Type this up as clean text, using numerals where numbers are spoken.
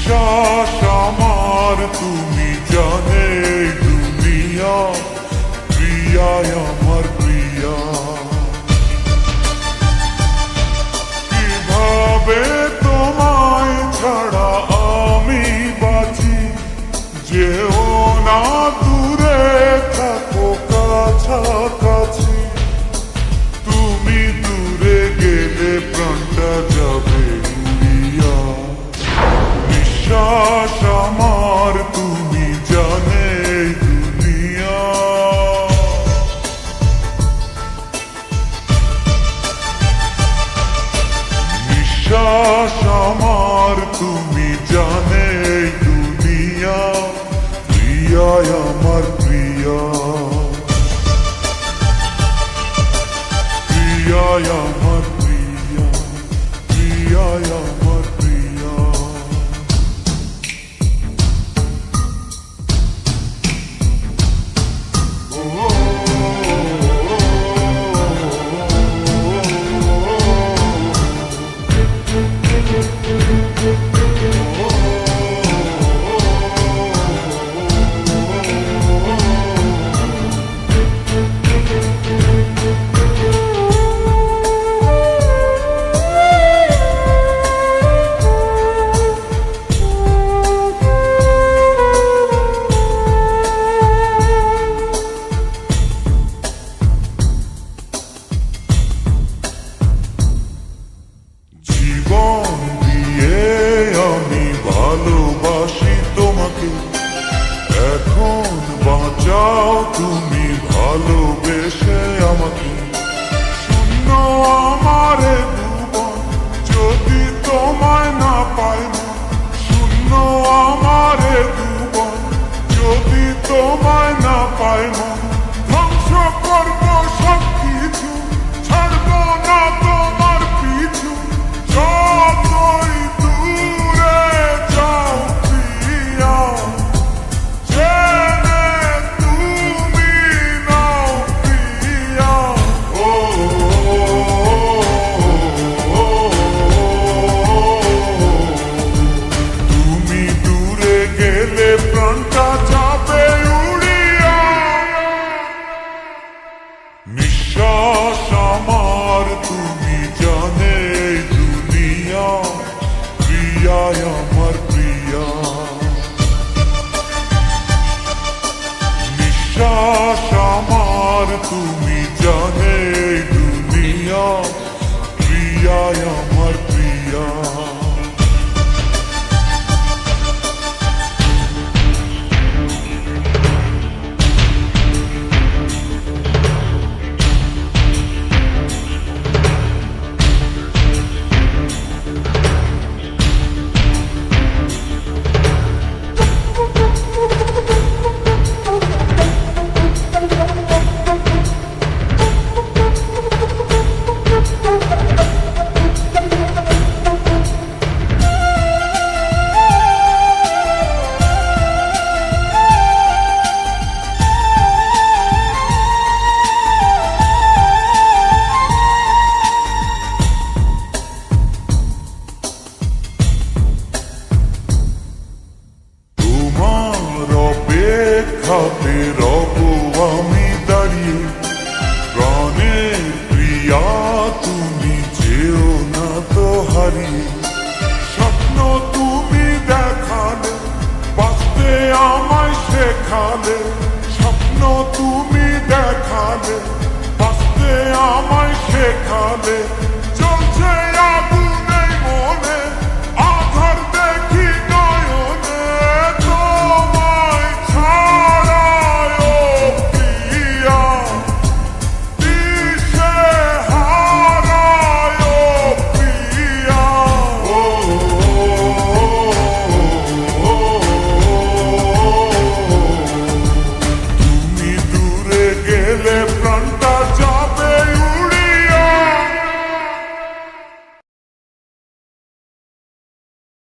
নিঃশ্বাস আমার তুমি জানে দুনিয়া, প্রিয়ায় আমার প্রিয়া। কিভাবে তোমায় ছাড়া আমি বাঁচি, যেও না দূরে থাকো কাছাকাছি। তুমি দূরে গেলে প্রাণটা যাবে উড়িয়া। নিঃশ্বাস আমার তুমি জানে দুনিয়া। নিঃশ্বাস আমার তুমি জানে দুনিয়া, প্রিয়ায় আমার প্রিয়া। প্রিয়ায় আমার প্রিয়া, প্রিয়ায় আমার প্রিয়া। জীবন দিয়ে আমি ভালোবাসি তোমাকে, এখন বাঁচাও তুমি ভালোবেসে আমাকে। শূন্য আমার ভুবন যদি তোমায় না পাই না, শূন্য আমার ভুবন যদি তোমায় না পাই না। ধ্বংস করবো সব কিছু, ছাড়বো না তোমার পিছু। যতই দূরে যাও প্রিয়া, জেনে তুমি নাও প্রিয়া। তুমি দূরে গেলে প্রাণটা যাবে উড়িয়া। নিঃশ্বাস আমার তুমি জানে দুনিয়া, প্রিয়ায় আমার প্রিয়া। নিঃশ্বাস আমার তুমি জানে দুনিয়া, প্রিয়ায় আমার প্রিয়া। হাতে রব আমি দাঁড়িয়ে, প্রাণের প্রিয়া তুমি যেও না তো হারিয়ে। স্বপ্ন তুমি দেখালে, বাঁচতে আমায় শেখালে। স্বপ্ন তুমি দেখালে, বাঁচতে আমায় শেখালে।